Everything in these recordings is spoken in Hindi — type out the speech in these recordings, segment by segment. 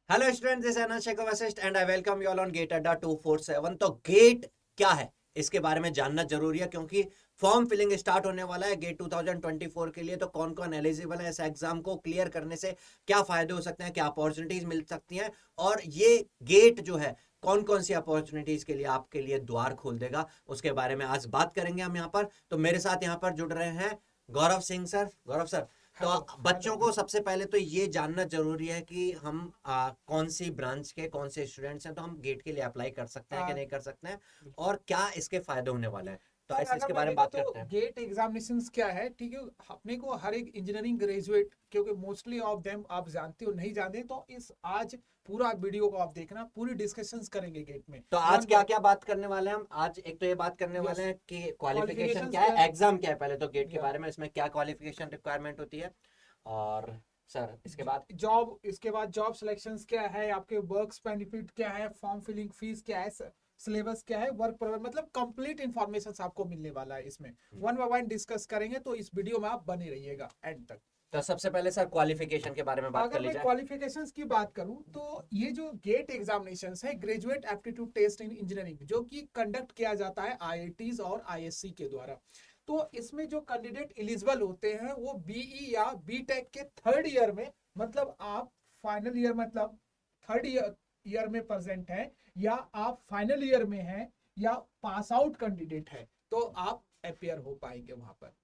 Hello student, this Anant Shekhar Vashishtha and I welcome you all on GATE Adda 247। तो गेट क्या है इसके बारे में जानना जरूरी है, क्योंकि फॉर्म फिलिंग स्टार्ट होने वाला है गेट 2024 के लिए। तो कौन कौन एलिजिबल है, इस एग्जाम को क्लियर करने से क्या फायदे हो सकते हैं, क्या अपॉर्चुनिटीज मिल सकती हैं, और ये गेट जो है कौन कौन सी अपॉर्चुनिटीज के लिए आपके लिए द्वार खोल देगा, उसके बारे में आज बात करेंगे हम यहाँ पर। तो मेरे साथ यहाँ पर जुड़ रहे हैं गौरव सिंह सर। गौरव सर, तो हेलो बच्चों हेलो। को सबसे पहले तो ये जानना जरूरी है कि हम कौन सी ब्रांच के कौन से स्टूडेंट्स हैं, तो हम गेट के लिए अप्लाई कर सकते हैं कि आ, नहीं कर सकते हैं, और क्या इसके फायदे होने वाले हैं। तो सर ऐसे अगर इसके मैं बारे में देखूँ बात तो करते हैं। गेट एग्जामिनेशंस क्या है, ठीक है। अपने को हर एक इंजीनियरिंग ग्रेजुएट, क्योंकि मोस्टली ऑफ देम आप जानते हो नहीं जानते, तो इस आज पूरा वीडियो को आप देखना, पूरी डिस्कशंस करेंगे गेट में तो आज वन क्या बाय। क्या बात करने वाले हैं हम? आज एक तो ये बात करने वाले यस। हैं कि क्वालिफिकेशन क्वालिफिकेशंस क्या क्या है, है। एग्जाम क्या है, पहले तो गेट के या बारे में, इसमें क्या क्वालिफिकेशन रिक्वायरमेंट होती है, और सर इसके बाद। जॉब, इसके बाद जॉब सिलेक्शंस क्या है, आपके वर्क्स बेनिफिट क्या है, फॉर्म फिलिंग फीस क्या है, सिलेबस क्या है, वर्क प्रोग्राम, मतलब कंप्लीट इन्फॉर्मेशन आपको मिलने वाला है इसमें। वन बाय वन डिस्कस करेंगे, तो इस वीडियो में आप बने रहिएगा एंड तक। तो सबसे पहले सर क्वालिफिकेशन के बारे में बात कर अगर ली मैं जाए। क्वालिफिकेशंस की बात करूं तो ये जो गेट एग्जामिनेशंस है, graduate aptitude test in engineering, जो कि कंडक्ट किया जाता है आईआईटीज और आईएससी के द्वारा। तो इसमें जो कैंडिडेट एलिजिबल होते हैं वो बीई या बीटेक के थर्ड ईयर में, मतलब आप फाइनल ईयर, मतलब थर्ड ईयर में प्रेजेंट है, या आप फाइनल ईयर में हैं, या पास आउट कैंडिडेट है, तो आप अपेयर हो पाएंगे वहां पर।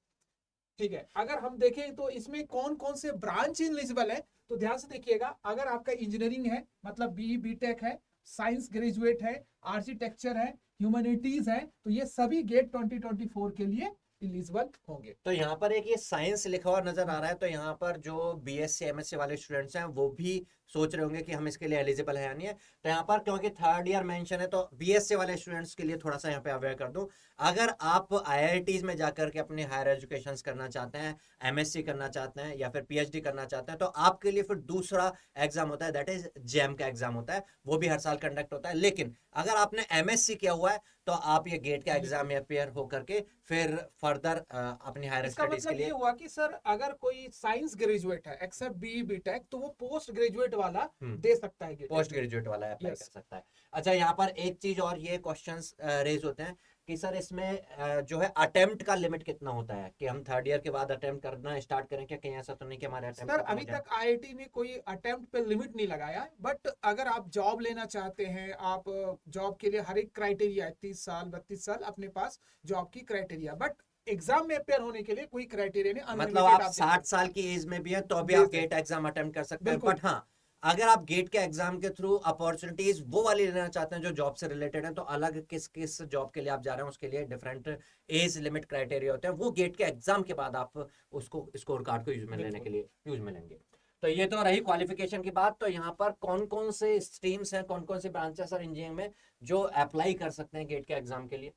ठीक है। अगर हम देखें तो इसमें कौन कौन से ब्रांच एलिजिबल है, तो ध्यान से देखिएगा। अगर आपका इंजीनियरिंग है, मतलब बीई बीटेक है, साइंस ग्रेजुएट है, आर्किटेक्चर है, ह्यूमैनिटीज है, तो ये सभी गेट 2024 के लिए एलिजिबल होंगे। तो यहाँ पर एक ये साइंस लिखा हुआ नजर आ रहा है, तो यहाँ पर जो बीएससी एमएससी वाले स्टूडेंट्स हैं वो भी सोच रहे होंगे कि हम इसके लिए एलिजिबल है या नहीं है। तो यहाँ पर क्योंकि थर्ड ईयर मेंशन है, तो बीएससी वाले स्टूडेंट्स के लिए थोड़ा सा यहाँ पे अवेयर कर दूं। अगर आप आईआईटीज में जाकर के अपनी हायर एजुकेशन करना चाहते हैं, एमएससी करना चाहते हैं या फिर पीएचडी करना चाहते हैं, तो आपके लिए फिर दूसरा एग्जाम होता है, दैट इज जेम का एग्जाम होता है। वो भी हर साल कंडक्ट होता है। लेकिन अगर आपने एमएससी किया हुआ है, तो आप ये गेट का एग्जाम बिल्कुल। में अपेयर होकर के फिर फर्दर अपनी हायर इसका स्टडीज के मतलब ये लिए। हुआ कि सर अगर कोई साइंस ग्रेजुएट है एक्सेप्ट बीई बीटेक, तो वो पोस्ट ग्रेजुएट वाला दे सकता है गेट पोस्ट एग्जाम। ग्रेजुएट वाला अप्लाई कर यस। सकता है। अच्छा, यहाँ पर एक चीज और ये क्वेश्चंस रेज होते हैं कि सर इसमें जो है अटेम्प्ट का लिमिट कितना होता है, कि हम थर्ड ईयर के बाद अटेम्प्ट करना स्टार्ट करें क्या? कहीं ऐसा तो नहीं कि हमारे अटेम्प्ट सर खत्म हो अभी जाए? तक आईआईटी ने कोई अटेम्प्ट पे लिमिट नहीं लगाया, बट अगर आप जॉब लेना चाहते हैं, आप जॉब के लिए हर एक क्राइटेरिया है, 30 साल 32 साल अपने पास जॉब की क्राइटेरिया, बट एग्जाम में अपेयर होने के लिए कोई क्राइटेरिया नहीं, मतलब अनलिमिटेड आप आप दे 60 साल की एज में भी हैं तो भी दे आप गेट सकते। एग्जाम अटेम्प्ट कर सकते हैं। बिल्कुल। बट हाँ, अगर आप गेट के एग्जाम के थ्रू अपॉर्चुनिटीज वो वाली लेना चाहते हैं जो जॉब से रिलेटेड है, तो अलग किस किस जॉब के लिए आप जा रहे हैं उसके लिए डिफरेंट एज लिमिट क्राइटेरिया होते हैं। वो गेट के एग्जाम के बाद आप उसको स्कोर कार्ड को यूज में लेने के बिल्कुल। लिए यूज में लेंगे। तो ये तो रही क्वालिफिकेशन की बात। तो यहाँ पर कौन कौन से स्ट्रीम्स हैं, कौन कौन से ब्रांचेस हैं इंजीनियरिंग में जो अप्लाई कर सकते हैं गेट के एग्जाम के लिए?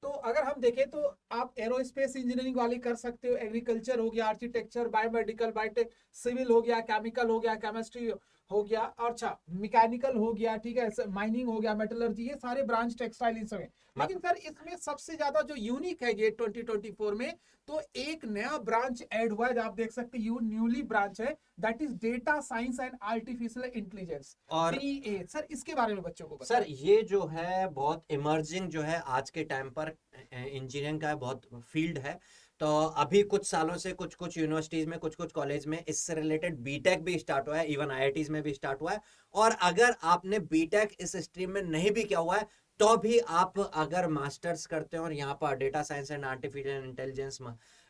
तो अगर हम देखें तो आप एरोस्पेस इंजीनियरिंग वाली कर सकते हो, एग्रीकल्चर हो गया, आर्किटेक्चर, बायोमेडिकल, बायोटेक, सिविल हो गया, केमिकल हो गया, केमिस्ट्री हो गया, और अच्छा मैकेनिकल हो गया, ठीक है, माइनिंग हो गया, मेटलर्जी, ये सारे ब्रांच टेक्सटाइल इन सब है। मत लेकिन सर इसमें सबसे ज्यादा जो यूनिक है गेट 2024 में, तो एक नया ब्रांच ऐड हुआ है, आप देख सकते हैं, यू न्यूली ब्रांच है, that is data science and artificial intelligence, और डीए। सर इसके बारे में बच्चों को सर बताएं। ये जो है बहुत इमर्जिंग जो है आज के टाइम पर इंजीनियरिंग का बहुत फील्ड है। तो अभी कुछ सालों से कुछ कुछ यूनिवर्सिटीज में, कुछ कुछ कॉलेज में इससे रिलेटेड बीटेक भी स्टार्ट हुआ है, इवन आईआईटीज में भी स्टार्ट हुआ है। और अगर आपने बीटेक इस स्ट्रीम में नहीं भी किया हुआ है, तो भी आप अगर मास्टर्स करते हैं और यहाँ पर data science and artificial intelligence,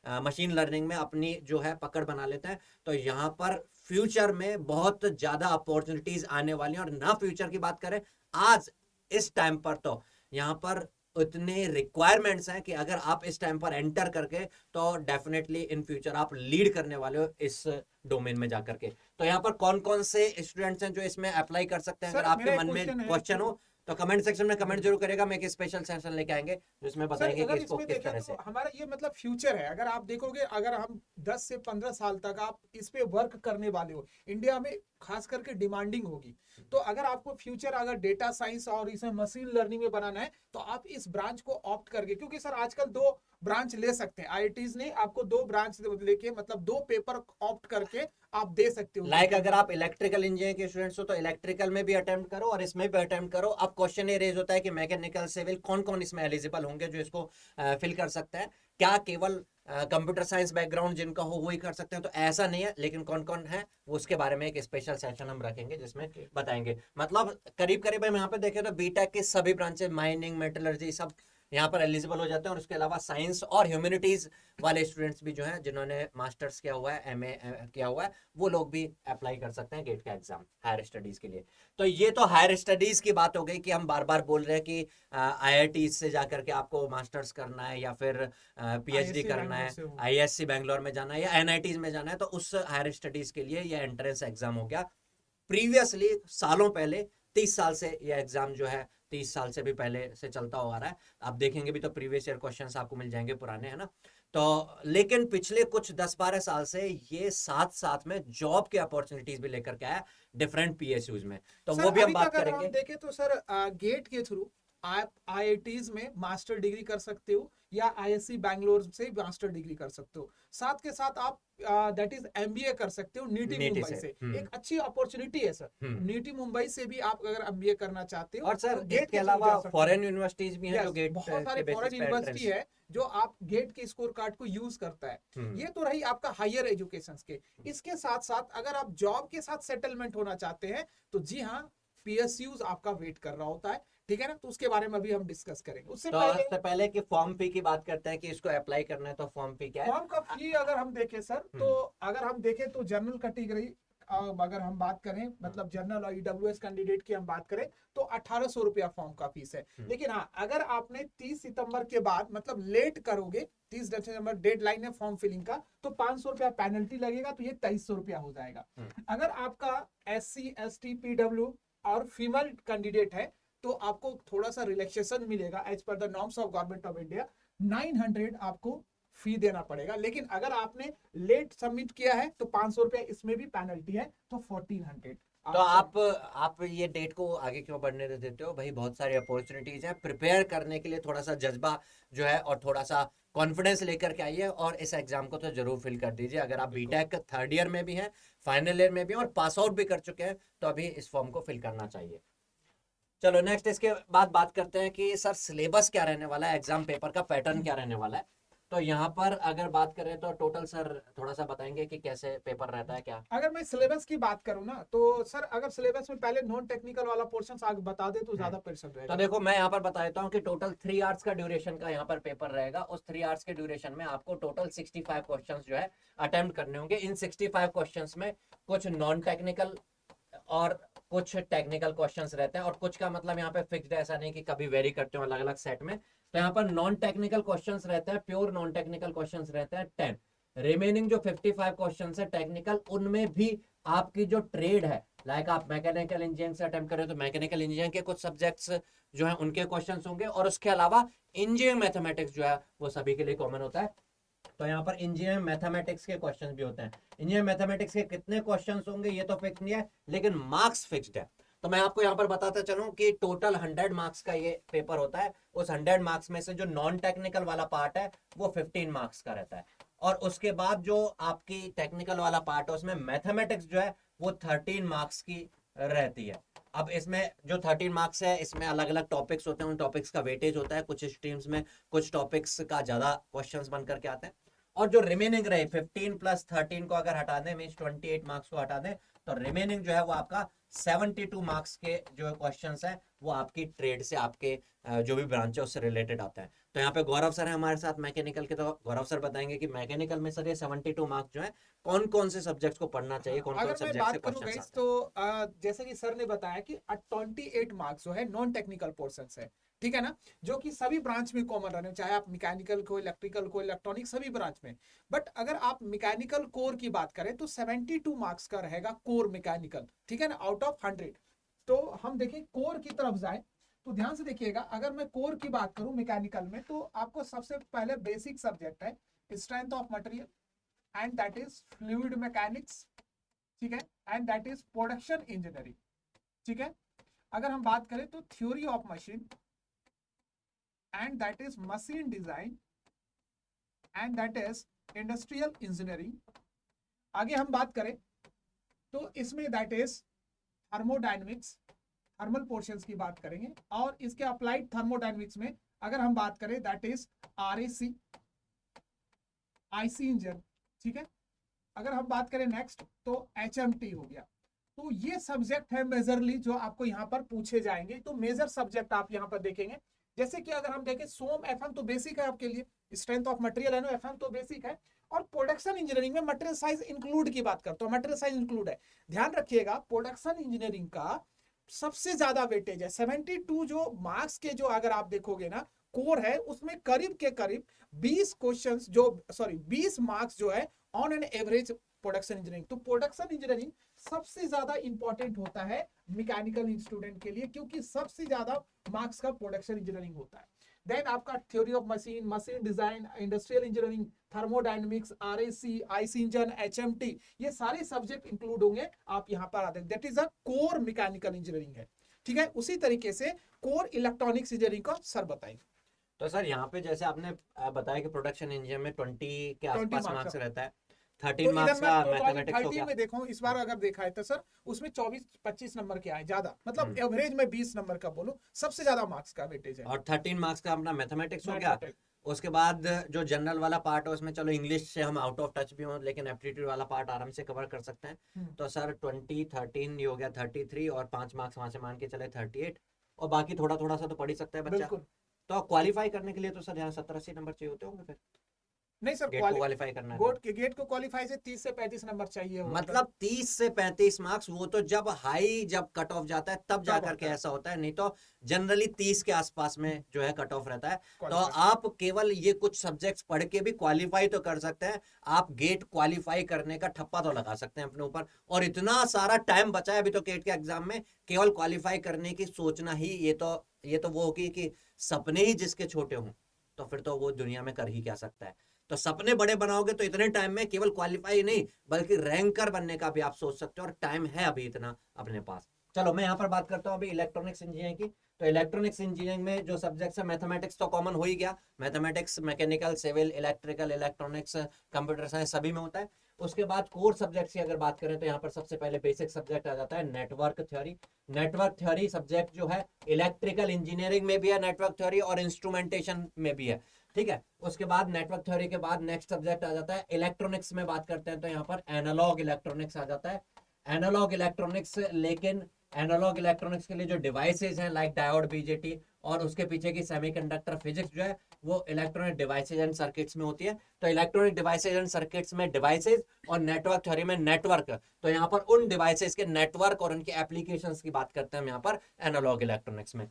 machine learning में अपनी जो है पकड़ बना लेते हैं, तो यहाँ पर फ्यूचर में बहुत ज्यादा अपॉर्चुनिटीज आने वाली हैं। और ना फ्यूचर की बात करें, आज इस टाइम पर तो यहाँ पर उतने रिक्वायरमेंट्स हैं कि अगर आप इस टाइम पर एंटर करके, तो डेफिनेटली इन फ्यूचर आप लीड करने वाले हो इस डोमेन में जाकर के। तो यहाँ पर कौन कौन से स्टूडेंट्स हैं जो इसमें अप्लाई कर सकते हैं? अगर सर आपके मेरा एक मन में क्वेश्चन है क्वेश्चन कि हो तो कमेंट सेक्शन में कमेंट जरूर बिल्कुल। करेगा। मैं एक स्पेशल सेशन लेके आएंगे जिसमें सर बताएंगे कि अगर इसको इसमें किस देखें तरह तो से। हमारा ये मतलब फ्यूचर है, अगर आप देखोगे, अगर हम 10 से 15 साल तक आप इस पे वर्क करने वाले हो, इंडिया में खास करके डिमांडिंग होगी। तो अगर आपको फ्यूचर अगर डेटा साइंस और इसमें मशीन लर्निंग में बनाना है, तो आप इस ब्रांच को ऑप्ट करके, क्योंकि सर आजकल दो ब्रांच ले सकते हैं, आईआईटीज ने आपको दो ब्रांच लेके, मतलब दो पेपर ऑप्ट करके आप दे सकते हो। लाइक अगर आप इलेक्ट्रिकल इंजीनियरिंग के स्टूडेंट्स हो तो इलेक्ट्रिकल में भी अटेम्प्ट करो और इसमें भी अटेम्प्ट करो। अब क्वेश्चन ये रेज होता है कि मैकेनिकल सिविल कौन कौन इसमें एलिजिबल होंगे जो इसको फिल कर सकते हैं। क्या केवल कंप्यूटर साइंस बैकग्राउंड जिनका हो वही कर सकते हैं? तो ऐसा नहीं है, लेकिन कौन कौन है वो उसके बारे में एक स्पेशल सेशन हम रखेंगे जिसमें बताएंगे। मतलब करीब करीब हम यहाँ पे देखें तो बीटेक के सभी ब्रांचेस, माइनिंग, मेटलर्जी, सब यहाँ पर एलिजिबल हो जाते हैं। और उसके अलावा साइंस और ह्यूमैनिटीज वाले स्टूडेंट्स भी जो हैं जिन्होंने मास्टर्स किया हुआ है, एमए किया हुआ है, वो लोग भी अप्लाई कर सकते हैं गेट का एग्जाम हायर स्टडीज के लिए। तो ये तो हायर स्टडीज की बात हो गई कि हम बार बार बोल रहे हैं कि आईआईटी से जाकर के आपको मास्टर्स करना है या फिर पीएचडी आईएससी करना बैंगलोर है, से हो। आईएससी बैंगलोर में जाना है या एनआईटीज में जाना है, तो उस हायर स्टडीज के लिए ये एंट्रेंस एग्जाम हो गया। प्रीवियसली सालों पहले 30 साल से ये एग्जाम जो है 30 साल से भी पहले से चलता हुआ आ रहा है। आप देखेंगे भी तो प्रीवियस ईयर क्वेश्चंस आपको मिल जाएंगे पुराने, है ना। तो लेकिन पिछले कुछ 10-12 साल से ये साथ साथ में जॉब के अपॉर्चुनिटीज भी लेकर के आया डिफरेंट पीएसयूज में, तो सर वो भी हम अभी बात तक अगर करेंगे। हम देखें तो सर गेट के थ्रू आप आईआईटीज में मास्टर डिग्री कर सकते हो या आईएससी बैंगलोर से मास्टर डिग्री कर सकते हो। साथ के साथ आप दैट इज एमबीए कर सकते हो नीटी नीति मुंबई से से। एक अच्छी अपॉर्चुनिटी है सर। नीटी मुंबई से भी आप अगर एमबीए करना चाहते हो और सर तो गेट इसके के थ्रू अलावा जा सकते हो। फॉरेन यूनिवर्सिटीज भी हैं जो यस, गेट बहुत सारे के बेसिस फॉरेन पे यूनिवर्सिटी एंट्रेंस। है जो आप गेट के स्कोर कार्ड को यूज करता है। ये तो रही आपका हायर एजुकेशन के। इसके साथ साथ अगर आप जॉब के साथ सेटलमेंट होना चाहते हैं तो जी हाँ, पीएसयूज आपका वेट कर रहा होता है, ठीक है ना। तो उसके बारे में अभी हम डिस्कस करेंगे। उससे तो पहले उससे पहले कि फॉर्म फी की बात करते हैं कि इसको अप्लाई करना है तो फॉर्म फी क्या है। फॉर्म का फी अगर हम देखें सर तो अगर हम देखें तो जनरल कैटेगरी अगर हम बात करें मतलब जनरल और ईडब्ल्यूएस कैंडिडेट की हम बात करें तो 1800 रुपया फॉर्म का फीस है। लेकिन हाँ, अगर आपने 30 सितंबर के बाद मतलब लेट करोगे, 30 सितंबर डेडलाइन है फॉर्म फिलिंग का, तो 500 रुपया पेनल्टी लगेगा, तो ये 2300 रुपया हो जाएगा। अगर आपका SC ST PW और फीमेल कैंडिडेट है तो आपको थोड़ा सा रिलैक्सेशन मिलेगा as per the norms of government of India. 900 आपको फी देना पड़ेगा। लेकिन अगर आपने लेट सबमिट किया है तो 500 रुपया इसमें भी पेनल्टी है, तो 1400। तो आप ये डेट को आगे क्यों बढ़ने देते हो भाई? बहुत सारी अपॉर्चुनिटीज हैं, प्रिपेयर करने के लिए थोड़ा सा जज्बा जो है और थोड़ा सा कॉन्फिडेंस लेकर के आइए और इस एग्जाम को तो जरूर फिल कर दीजिए। अगर आप बीटेक थर्ड ईयर में भी हैं, फाइनल ईयर में भी हैं और पास आउट भी कर चुके हैं तो अभी इस फॉर्म को फिल करना चाहिए। चलो नेक्स्ट, इसके बाद बात करते हैं कि सर सिलेबस क्या रहने वाला है, एग्जाम पेपर का पैटर्न क्या रहने वाला है। तो यहाँ पर अगर बात करें तो टोटल सर थोड़ा सा बताएंगे कि कैसे पेपर रहता है क्या। अगर मैं सिलेबस की बात करूं ना तो सर अगर सिलेबस में पहले नॉन टेक्निकल वाला पोर्शन आगे बता दे तो ज्यादा पर्सन तो रहेगा। देखो मैं यहाँ पर बता देता हूँ कि टोटल 3 आवर्स का ड्यूरेशन का यहाँ पर पेपर रहेगा। उस 3 आवर्स के ड्यूरेशन में आपको टोटल 65 क्वेश्चंस जो है अटेम्प्ट करने होंगे। इन 65 क्वेश्चंस में कुछ नॉन टेक्निकल और कुछ टेक्निकल क्वेश्चंस रहते हैं, और कुछ का मतलब यहाँ पे फिक्स्ड है, ऐसा नहीं कि कभी वेरी करते हो अलग अलग सेट में। तो यहाँ पर नॉन टेक्निकल क्वेश्चंस रहते हैं, प्योर नॉन टेक्निकल क्वेश्चंस रहते हैं 10। रिमेनिंग जो 55 क्वेश्चंस है टेक्निकल, उनमें भी आपकी जो ट्रेड है, लाइक आप मैकेनिकल इंजीनियरिंग से अटेम्प्ट करें तो मैकेनिकल इंजीनियरिंग के कुछ सब्जेक्ट्स जो है उनके क्वेश्चंस होंगे, और उसके अलावा इंजीनियरिंग मैथमेटिक्स जो है वो सभी के लिए कॉमन होता है। तो यहाँ पर इंजीनियरिंग मैथमेटिक्स के क्वेश्चंस भी होते हैं। इंजीनियरिंग मैथमेटिक्स के कितने क्वेश्चंस होंगे ये तो फिक्स नहीं है, लेकिन मार्क्स फिक्स्ड है। तो मैं आपको यहाँ पर बताता चलूं कि टोटल 100 मार्क्स का ये पेपर होता है। उस 100 मार्क्स में से जो नॉन टेक्निकल वाला पार्ट है वो 15 मार्क्स का रहता है, और उसके बाद जो आपकी टेक्निकल वाला पार्ट है उसमें मैथमेटिक्स जो है वो 13 मार्क्स की रहती है। अब इसमें जो 13 मार्क्स है इसमें अलग अलग टॉपिक्स होते हैं, उन टॉपिक्स का वेटेज होता है। कुछ स्ट्रीम्स में कुछ टॉपिक्स का ज्यादा क्वेश्चंस बन करके आते हैं, और जो रिमेनिंग रहे 15 प्लस 13 को अगर हटा दें, मीन्स 28 मार्क्स को हटा दें, तो रिमेनिंग जो है वो आपका 72 मार्क्स के जो क्वेश्चंस है वो आपकी ट्रेड से, आपके जो भी ब्रांच है उससे रिलेटेड आता है। तो यहाँ पे गौरव सर है हमारे साथ मैकेनिकल के, तो गौरव सर बताएंगे कि मैकेनिकल में सर ये 72 मार्क्स जो है कौन कौन से सब्जेक्ट्स को पढ़ना चाहिए, कौन कौन अगर मैं सब्जेक्ट से बात करूं क्वेश्चंस गाइस आते तो जैसे कि सर ने बताया कि 28 मार्क्स जो है नॉन टेक्निकल पोर्शन है, ठीक है ना, जो कि सभी ब्रांच में कॉमन रहने, चाहे आप मैकेनिकल को, इलेक्ट्रिकल को, इलेक्ट्रॉनिक, सभी ब्रांच में। बट अगर आप मैकेनिकल कोर की बात करें तो 72 मार्क्स का रहेगा कोर मैकेनिकल, ठीक है ना, आउट ऑफ 100। तो हम देखें कोर की तरफ जाए तो ध्यान से देखिएगा, अगर मैं कोर की बात करूं मैकेनिकल में तो आपको सबसे पहले बेसिक सब्जेक्ट है strength of material, and that is fluid mechanics, ठीक है, and that is production engineering, ठीक है। अगर हम बात करें तो theory of machine, and that is machine design, and that is industrial engineering. आगे हम बात करें तो इसमें that is thermodynamics, thermal portions की बात करेंगे, और इसके अप्लाइड थर्मोडायनेमिक्स में अगर हम बात करें that is RAC, IC engine, ठीक है। अगर हम बात करें नेक्स्ट तो एचएमटी हो गया। तो ये सब्जेक्ट है मेजरली जो आपको यहाँ पर पूछे जाएंगे। तो मेजर सब्जेक्ट आप यहाँ पर देखेंगे, जैसे कि अगर हम देखें सोम एफएम तो बेसिक है आपके लिए, स्ट्रेंथ ऑफ मटेरियल है ना, एफएम तो बेसिक है। और प्रोडक्शन इंजीनियरिंग में मटेरियल साइज इंक्लूड की बात करते हो, मटेरियल साइज इंक्लूड है। ध्यान रखिएगा प्रोडक्शन इंजीनियरिंग का सबसे ज्यादा वेटेज है 72 जो मार्क्स के, जो अगर आप देखोगे ना कोर है उसमें करीब के करीब 20 क्वेश्चंस जो 20 मार्क्स जो है on an average production engineering. तो प्रोडक्शन इंजीनियरिंग सबसे ज्यादा इंपॉर्टेंट होता है मैकेनिकल स्टूडेंट के लिए, क्योंकि सबसे ज्यादा मार्क्स का प्रोडक्शन इंजीनियरिंग होता है। देन आपका theory of machine, machine design, industrial engineering, thermodynamics, RAC, IC engine, HMT, ये सारे सब्जेक्ट इंक्लूड होंगे आप यहाँ पर आते हैं। That is a core mechanical engineering है, ठीक है। उसी तरीके से कोर इलेक्ट्रॉनिक्स इंजीनियरिंग को सर बताएंगे। तो सर यहाँ पे जैसे आपने बताया कि प्रोडक्शन इंजीनियर में 20 के 20 आसपास मार्क्स मार्क्स रहता है, तो 13 मार्क्स इधर का मैं टोटली मैथमेटिक्स हो 30 गया। में देखो, इस बार अगर देखा है तो सर उसमें 24-25 नंबर के आए ज्यादा, मतलब हम्म। एवरेज में 20 नंबर का बोलो, सबसे ज्यादा मार्क्स का वेटेज है। और 13 मार्क्स का अपना मैथमेटिक्स हो गया। मैथमेटिक्स, उसके बाद जो जनरल वाला पार्ट है उसमें चलो इंग्लिश से हम आउट ऑफ टच भी हों, लेकिन एप्टीट्यूड वाला पार्ट आराम से कवर कर सकते हैं। तो सर 20, 13 ये हो गया 33, और 5 मार्क्स वहां से मान के चले 38, और बाकी थोड़ा थोड़ा सा तो पढ़ ही सकता है बच्चा। बिल्कुल। तो क्वालिफाई करने के लिए तो सर यहाँ 70-80 नंबर चाहिए होते होंगे फिर, नहीं सर, गेट को क्वालिफाई करना है तो। गेट को क्वालिफाई से 30 से 35 नंबर चाहिए होगा। मतलब 30 से 35 मार्क्स, वो तो जब हाई जब कट ऑफ जाता है तब जाकर के ऐसा होता है, नहीं तो जनरली 30 के आसपास में जो है कट ऑफ रहता है। तो आप केवल ये कुछ सब्जेक्ट्स पढ़ के भी क्वालिफाई तो कर सकते हैं, आप गेट क्वालिफाई करने का ठप्पा तो लगा सकते हैं अपने ऊपर। और इतना सारा टाइम बचा है अभी तो गेट के एग्जाम में, केवल क्वालिफाई करने की सोचना ही ये तो वो होगी कि सपने ही जिसके छोटे हों, तो फिर तो वो दुनिया में कर ही क्या सकता है। तो सपने बड़े बनाओगे तो इतने टाइम में केवल क्वालिफाई नहीं बल्कि रैंकर बनने का भी आप सोच सकते हो, और टाइम है अभी इतना अपने पास। चलो मैं यहाँ पर बात करता हूँ अभी इलेक्ट्रॉनिक्स इंजीनियरिंग की। तो इलेक्ट्रॉनिक्स इंजीनियरिंग में जो सब्जेक्ट्स है, मैथमेटिक्स तो कॉमन हो ही गया, mathematics mechanical, civil, electrical, electronics, computer science सभी में होता है। उसके बाद कोर सब्जेक्ट्स की अगर बात करें तो यहाँ पर सबसे पहले बेसिक सब्जेक्ट आ जाता है network theory. Network theory subject जो है इलेक्ट्रिकल इंजीनियरिंग में भी है नेटवर्क थ्योरी, और इंस्ट्रूमेंटेशन में भी है, ठीक है। उसके बाद नेटवर्क थ्योरी के बाद नेक्स्ट सब्जेक्ट आ जाता है इलेक्ट्रॉनिक्स में बात करते हैं तो यहाँ पर एनालॉग इलेक्ट्रॉनिक्स आ जाता है। एनालॉग इलेक्ट्रॉनिक्स, लेकिन एनालॉग इलेक्ट्रॉनिक्स के लिए जो डिवाइसेज हैं लाइक डायोड, बीजेटी, और उसके पीछे की सेमीकंडक्टर फिजिक्स जो है वो इलेक्ट्रॉनिक डिवाइसेज एंड सर्किट्स में होती है। तो इलेक्ट्रॉनिक डिवाइसेज एंड सर्किट्स में डिवाइसेज, और नेटवर्क थ्योरी में नेटवर्क। तो यहाँ पर उन डिवाइसेज के नेटवर्क और उनके एप्लीकेशंस की बात करते हैं हम यहाँ पर एनालॉग इलेक्ट्रॉनिक्स में।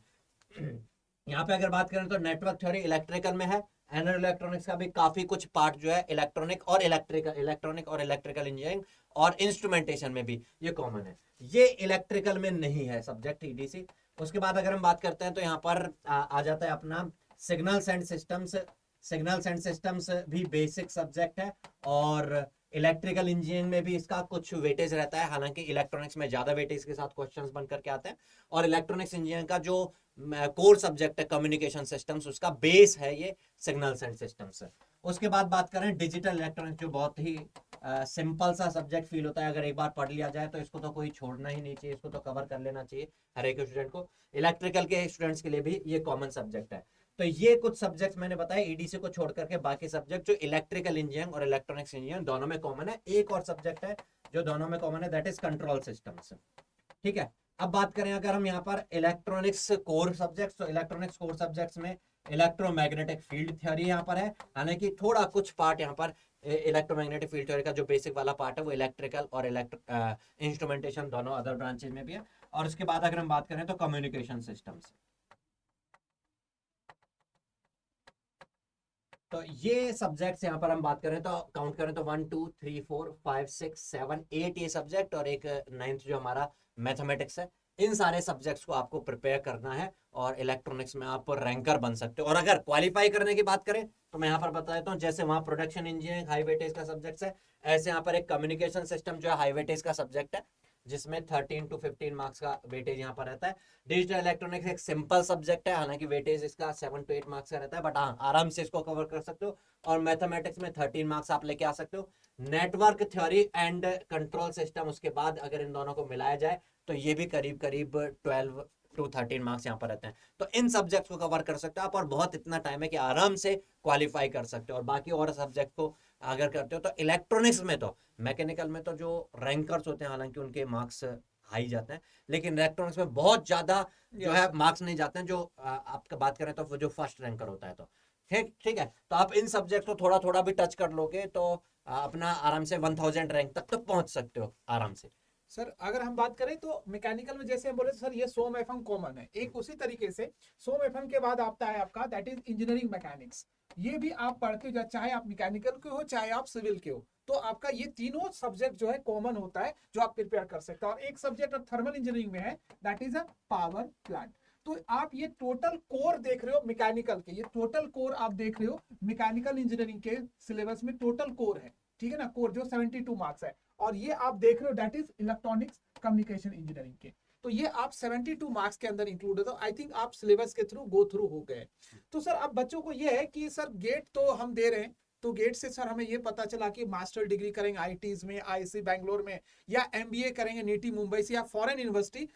यहाँ पे अगर बात करें तो नेटवर्क थ्योरी इलेक्ट्रिकल में है, एनर्जी इलेक्ट्रॉनिक्स का भी काफी कुछ पार्ट जो है इलेक्ट्रॉनिक और इलेक्ट्रिकल इंजीनियरिंग और इंस्ट्रूमेंटेशन में भी ये कॉमन है। ये इलेक्ट्रिकल में नहीं है सब्जेक्ट ईडीसी। उसके बाद अगर हम बात करते हैं तो यहाँ पर आ जाता है अपना signals and systems. Signals and systems भी बेसिक सब्जेक्ट है, और इलेक्ट्रिकल इंजीनियरिंग में भी इसका कुछ वेटेज रहता है, हालांकि इलेक्ट्रॉनिक्स में ज्यादा वेटेज के साथ क्वेश्चंस बन करके आते हैं। और इलेक्ट्रॉनिक्स इंजीनियरिंग का जो कोर सब्जेक्ट है कम्युनिकेशन सिस्टम्स, उसका बेस है ये सिग्नल्स एंड सिस्टम्स। उसके बाद बात करें डिजिटल इलेक्ट्रॉनिक्स, जो बहुत ही सिंपल सा सब्जेक्ट फील होता है, अगर एक बार पढ़ लिया जाए तो इसको तो कोई छोड़ना ही नहीं चाहिए, इसको तो कवर कर लेना चाहिए हर एक स्टूडेंट को। इलेक्ट्रिकल के स्टूडेंट्स के लिए भी ये कॉमन सब्जेक्ट है। तो ये कुछ सब्जेक्ट्स मैंने बताया ईडीसी को छोड़ करके, बाकी सब्जेक्ट जो इलेक्ट्रिकल इंजीनियरिंग और इलेक्ट्रॉनिक्स इंजीनियरिंग दोनों में कॉमन है। एक और सब्जेक्ट है जो दोनों में कॉमन है, दैट इज कंट्रोल सिस्टम्स, ठीक है। अब बात करें अगर हम यहाँ पर इलेक्ट्रॉनिक्स कोर सब्जेक्ट्स, तो इलेक्ट्रॉनिक्स कोर सब्जेक्ट्स में इलेक्ट्रोमैग्नेटिक फील्ड थ्योरी यहाँ पर है, हालांकि थोड़ा कुछ पार्ट यहाँ पर इलेक्ट्रोमैग्नेटिक फील्ड थ्योरी का जो बेसिक वाला पार्ट है वो इलेक्ट्रिकल और इंस्ट्रूमेंटेशन दोनों अदर ब्रांचेज में भी है। और उसके बाद अगर हम बात करें तो कम्युनिकेशन सिस्टम्स, तो ये सब्जेक्ट्स यहाँ पर हम बात करें तो काउंट करें तो 1 2 3 4 5 6 7 8 ये सब्जेक्ट, और एक 9th जो हमारा मैथमेटिक्स है। इन सारे सब्जेक्ट्स को आपको प्रिपेयर करना है और इलेक्ट्रॉनिक्स में आप रैंकर बन सकते हो। और अगर क्वालिफाई करने की बात करें तो मैं यहाँ पर बता देता हूँ, जैसे वहाँ प्रोडक्शन इंजीनियरिंग हाई वेटेज का सब्जेक्ट है, ऐसे यहाँ पर एक कम्युनिकेशन सिस्टम जो है हाई वेटेज का सब्जेक्ट है। जिसमें 13 to 15 मार्क्स का वेटेज यहाँ पर रहता है। डिजिटल इलेक्ट्रॉनिक्स एक सिंपल सब्जेक्ट है, हालांकि वेटेज इसका 7 to 8 मार्क्स का रहता है, बट हाँ आराम से इसको कवर कर सकते हो। और मैथमेटिक्स में 13 मार्क्स आप लेके आ सकते हो। Network theory and control system, उसके बाद अगर इन दोनों को मिलाया जाए तो ये भी करीब करीब 12 to 13 मार्क्स यहाँ पर रहते हैं। तो इन सब्जेक्ट्स को कवर कर सकते हो आप, और बहुत इतना टाइम है कि आराम से क्वालिफाई कर सकते हो। और बाकी और सब्जेक्ट को अगर करते हो तो इलेक्ट्रॉनिक्स में तो, मैकेनिकल में तो जो रैंकर्स होते हैं हालांकि उनके मार्क्स हाई जाते हैं, लेकिन इलेक्ट्रॉनिक्स में बहुत ज्यादा जो है मार्क्स नहीं जाते हैं, जो आपका बात करें तो जो फर्स्ट रैंकर होता है। तो ठीक ठीक है, तो आप इन सब्जेक्ट को थोड़ा थोड़ा भी टच कर लोगे तो अपना आराम से 1000 रैंक तक तो पहुंच सकते हो आराम से। सर अगर हम बात करें तो मैकेनिकल में जैसे हम बोले सर ये सोम एफएम कॉमन है, एक उसी तरीके से सोम एफएम के बाद आता है आपका दैट इज इंजीनियरिंग मैकेनिक्स। ये भी आप पढ़ते हो, चाहे आप मैकेनिकल के हो चाहे आप सिविल के हो, तो आपका ये तीनों सब्जेक्ट जो है कॉमन होता है जो आप प्रिपेयर कर सकते हो। और एक सब्जेक्ट थर्मल इंजीनियरिंग में है that is a power plant. तो आप ये टोटल कोर देख रहे हो मैकेनिकल के, ये टोटल कोर आप देख रहे हो मैकेनिकल इंजीनियरिंग के सिलेबस में टोटल कोर है, ठीक है ना, कोर जो 72 मार्क्स है। और ये आप देख रहे हो that is electronics communication engineering के, तो ये आप 72 मार्क्स के अंदर इंक्लूड है। तो आई थिंक आप सिलेबस के थ्रू गो थ्रू हो गए। तो सर अब बच्चों को ये है कि सर गेट तो हम दे रहे हैं, तो गेट से सर हमें ये पता चला कि मास्टर डिग्री करेंगे आईटीज में, आईआईसी बैंगलोर में, या एमबीए करेंगे नीटी मुंबई से, या फॉरेन यूनिवर्सिटी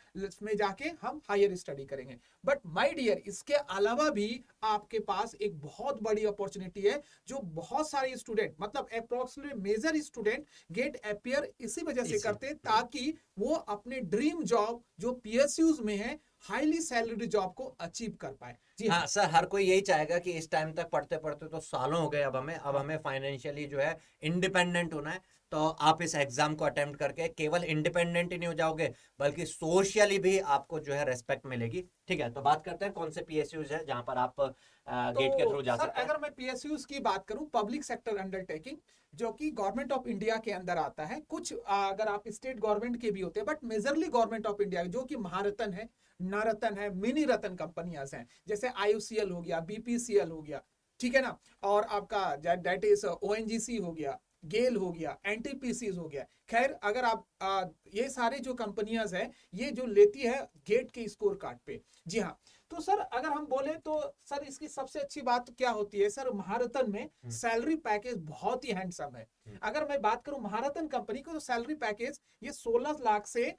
में जाके हम हायर स्टडी करेंगे। बट माय डियर, इसके अलावा भी आपके पास एक बहुत बड़ी अपॉर्चुनिटी है जो बहुत सारे स्टूडेंट, मतलब approximately major student gate appear इसी वजह से करते हैं ताकि वो अपने ड्रीम जॉब जो पीएसयूज में है, हाईली सैलरी जॉब को अचीव कर पाए। जी हाँ सर, हर कोई यही चाहेगा कि इस टाइम तक पढ़ते पढ़ते तो सालों हो गए, अब हमें फाइनेंशियली जो है इंडिपेंडेंट होना है। तो आप इस एग्जाम को अटेम्प्ट करके केवल इंडिपेंडेंट ही नहीं हो जाओगे, बल्कि सोशली भी आपको जो है रेस्पेक्ट मिलेगी। ठीक है, तो बात करते हैं कौन से पीएसयूज है जहां पर आप गेट के थ्रू तो जा सर सकते हैं। अगर मैं पीएसयूज की बात करूं, पब्लिक सेक्टर अंडरटेकिंग, जो कि गवर्नमेंट ऑफ इंडिया के अंदर आता है, कुछ अगर आप स्टेट गवर्नमेंट के भी होते हैं, but majorly government of India, जो कि महारत्न है, नवरत्न है, मिनी रत्न कंपनियां हैं, जैसे आईयूसीएल हो गया, बीपीसीएल हो गया, ठीक है ना, और आपका दैट इज ओएनजीसी हो गया, गेल हो गया, एनटीपीसी हो गया। खैर अगर आप ये सारे जो कंपनियां हैं ये जो लेती है गेट के स्कोर कार्ड पे। जी हाँ, तो सर अगर हम बोले तो सर इसकी सबसे अच्छी बात क्या होती है सर, महारत्न में सैलरी पैकेज बहुत ही हैंडसम है। अगर मैं बात करूं महारत्न कंपनी को, तो सैलरी पैकेज ये 16 लाख से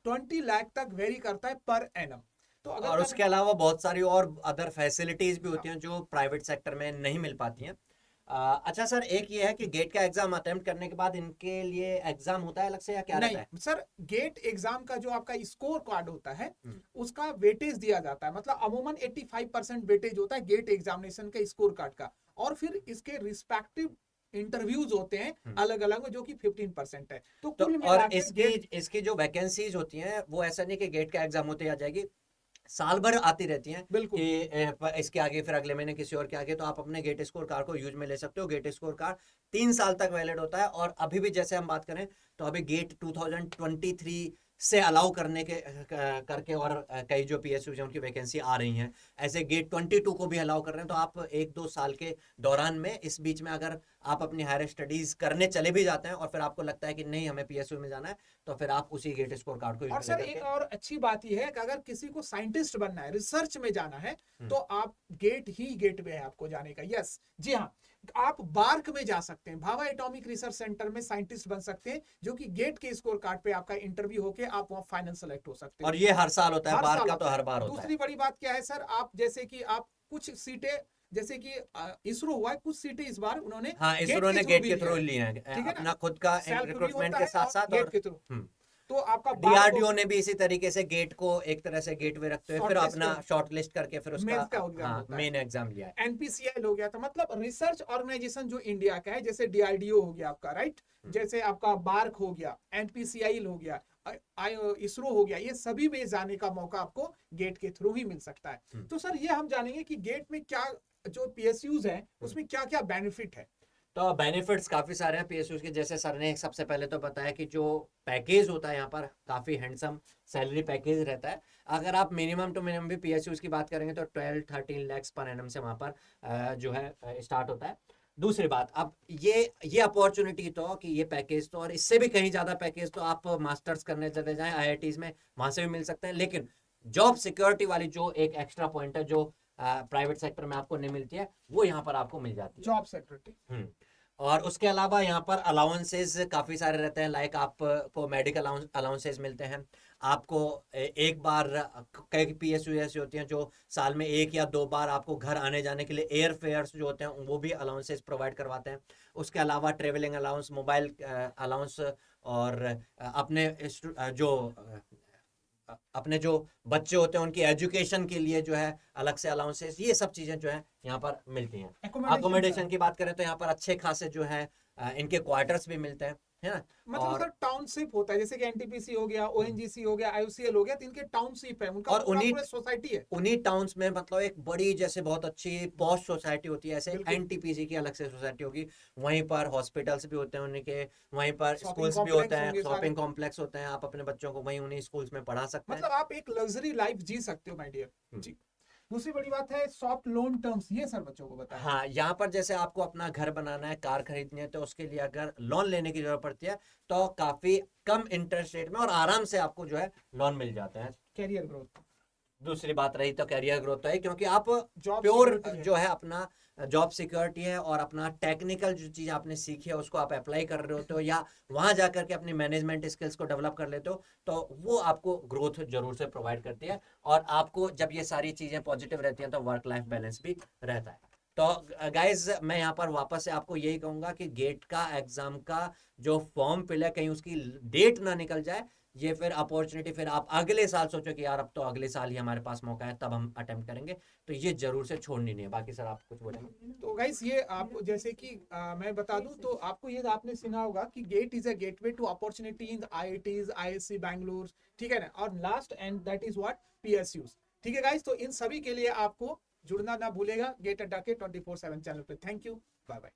20 लाख तक वेरी करता है पर एनम। तो अगर और उसके अलावा बहुत सारी और अदर फैसिलिटीज भी हाँ, होती हैं जो प्राइवेट सेक्टर में नहीं मिल पाती हैं। अच्छा सर, एक ये है कि गेट का एग्जाम अटेम्प्ट करने के बाद इनके लिए एग्जाम होता है अलग से या क्या रहता है? नहीं सर, गेट एग्जाम का जो आपका स्कोर कार्ड होता है उसका वेटेज दिया जाता है, मतलब अमूमन 85% वेटेज होता है गेट एग्जामिनेशन के स्कोर कार्ड का। और फिर इसके रिस्पेक्टिव इंटरव्यूज होते हैं अलग अलग, जो कि 15% है। तो तो कुल और मिला के इसकी जो वैकेंसीज होती हैं वो ऐसा नहीं कि गेट का एग्जाम होते ही आ जाएगी, साल भर आती रहती हैं बिल्कुल कि इसके आगे फिर अगले महीने किसी और के आगे। तो आप अपने गेट स्कोर कार्ड को यूज में ले सकते हो। गेट स्कोर कार्ड 3 साल तक वैलिड होता है। और अभी भी जैसे हम बात करें तो अभी गेट 2023 से अलाउ करने के करके और कई जो पीएसयू हैं उनकी वैकेंसी आ रही हैं, ऐसे गेट 22 को भी अलाउ कर रहे हैं। तो आप 1-2 साल के दौरान में इस बीच में अगर आप अपनी हायर स्टडीज करने चले भी जाते हैं और फिर आपको लगता है कि नहीं हमें पीएसयू में जाना है, तो फिर आप उसी गेट स्कोर कार्ड को यूज और में सर लेकर एक के और अच्छी बात यह है कि अगर किसी को साइंटिस्ट बनना है, रिसर्च में जाना है, तो आप गेट ही गेट वे है आपको जाने का। यस, जी हाँ, आप बार्क में जा सकते हैं, भाभा एटॉमिक रिसर्च सेंटर में साइंटिस्ट बन सकते हैं, जो कि गेट के स्कोर कार्ड पे आपका इंटरव्यू होके आप वहां फाइनल सेलेक्ट हो सकते और हैं। ये हर साल होता है, हर बार साल का तो होता हर है। बार होता है। दूसरी बड़ी बात क्या है सर, आप जैसे कि आप कुछ सीटें, जैसे कि इसरो हुआ है, कुछ सीटें इस बार उन्होंने हाँ, इसरो ने गेट के थ्रू लिए हैं, ठीक है अपना ना, खुद का सेल्फ भी रिक्रूटमेंट होता के है साथ और साथ। गेट और के थ्रू, तो आपका बार को डीआरडीओ ने भी इसी तरीके से गेट को एक तरह से गेटवे रखते हुए फिर शॉर्टलिस्ट अपना शॉर्ट लिस्ट करके फिर उसका मेंस का एग्जाम हाँ होता है। मेन एग्जाम लिया है। एनपीसीआई हो गया, तो मतलब रिसर्च ऑर्गेनाइजेशन जो इंडिया का है, जैसे डीआरडीओ हो गया आपका, राइट, जैसे आपका बार्क हो गया, एनपीसीआई हो गया, इसरो हो गया, ये सभी में जाने का मौका आपको गेट के थ्रू ही मिल सकता है। तो सर ये हम जानेंगे कि गेट में क्या, जो पीएसयूज है उसमें क्या क्या बेनिफिट है। तो बेनिफिट्स काफी सारे हैं पीएसयूज के, जैसे सर ने सबसे पहले तो बताया कि जो पैकेज होता है यहाँ पर काफी हैंडसम सैलरी पैकेज रहता है। अगर आप मिनिमम टू मिनिमम भी पीएसयूज की बात करेंगे तो 12-13 लाख पर एनम से वहां पर जो है स्टार्ट होता है। दूसरी बात, अब ये अपॉर्चुनिटी तो कि ये पैकेज तो, और इससे भी कहीं ज्यादा पैकेज तो आप मास्टर्स करने चले जाएं आईआईटीज में, वहां से भी मिल सकते हैं, लेकिन जॉब सिक्योरिटी वाली जो एक एक्स्ट्रा पॉइंट है जो प्राइवेट सेक्टर में आपको नहीं मिलती है, वो यहाँ पर आपको मिल जाती है। Job security. और उसके अलावा यहाँ पर अलाउंसेस काफ़ी सारे रहते हैं, लाइक आपको मेडिकल अलाउंसेस मिलते हैं आपको, एक बार कई पीएसयू ऐसी होती हैं जो साल में 1 या 2 बार आपको घर आने जाने के लिए एयर फेयर्स जो होते हैं वो भी अलाउंसेस प्रोवाइड करवाते हैं। उसके अलावा ट्रेवलिंग अलाउंस, मोबाइल अलाउंस, और अपने जो बच्चे होते हैं उनकी एजुकेशन के लिए जो है अलग से अलाउंसेस, ये सब चीज़ें जो है यहाँ पर मिलती हैं। अकोमोडेशन की बात करें तो यहाँ पर अच्छे खासे जो है इनके क्वार्टर्स भी मिलते हैं, है ना। मतलब और सर टाउनशिप होता है, जैसे कि एनटीपीसी हो गया, ओएनजीसी हो गया, आईयूसीएल हो गया, तो इनके टाउनशिप है, उनका और पूरा सोसाइटी है। उन्हीं टाउन्स में मतलब एक बड़ी जैसे बहुत अच्छी पॉश सोसाइटी होती है, ऐसे बिल्कुल। एनटीपीसी की अलग से सोसाइटी होगी, वहीं पर हॉस्पिटल्स भी होते हैं उनके, वहीं पर शॉपिंग स्कूल्स भी कॉम्प्लेक्स होते हैं, होंगे सारे। शॉपिंग कॉम्प्लेक्स होते हैं, आप अपने बच्चों को वहीं उन्हीं स्कूल्स में पढ़ा सकते हैं। मतलब आप एक लग्जरी लाइफ जी सकते हो माय डियर जी। दूसरी बड़ी बात है सॉफ्ट लोन टर्म्स, ये सर बच्चों को बताएं। हाँ, यहाँ पर जैसे आपको अपना घर बनाना है, कार खरीदनी है, तो उसके लिए अगर लोन लेने की जरूरत पड़ती है तो काफी कम इंटरेस्ट रेट में और आराम से आपको जो है लोन मिल जाता है। Career growth. दूसरी बात रही तो कैरियर ग्रोथ तो है, क्योंकि आप जॉब प्योर सिक्योरिटी है। जो है अपना जॉब सिक्योरिटी है और अपना टेक्निकल जो चीज़ आपने सीखी है उसको आप अप्लाई कर रहे होते हो, या वहां जा करके अपनी मैनेजमेंट स्किल्स को डेवलप कर लेते हो, तो वो आपको ग्रोथ जरूर से प्रोवाइड करती है। और आपको जब ये सारी चीज़ें पॉजिटिव रहती हैं तो वर्क लाइफ बैलेंस भी रहता है। तो गाइज मैं यहाँ पर वापस से आपको यही कहूंगा कि गेट का एग्जाम का जो फॉर्म फिल है, कहीं उसकी डेट ना निकल जाए, ये फिर अपॉर्चुनिटी फिर आप अगले साल सोचो कि यार अब तो अगले साल ही हमारे पास मौका है तब हम अटेम्प्ट करेंगे, तो ये जरूर से छोड़नी नहीं है। बाकी सर आप कुछ बोलेंगे? तो गाइस ये आपको जैसे कि मैं बता दूं तो आपको ये आपने सुना होगा कि gate is a gateway to opportunity in IITs, IISc Bangalore, ठीक है ना, और last and that is what PSUs. ठीक है गाइस, तो इन सभी के लिए आपको जुड़ना ना भूलेगा गेट अड्डा के 24/7 चैनल पे। Thank you, bye bye.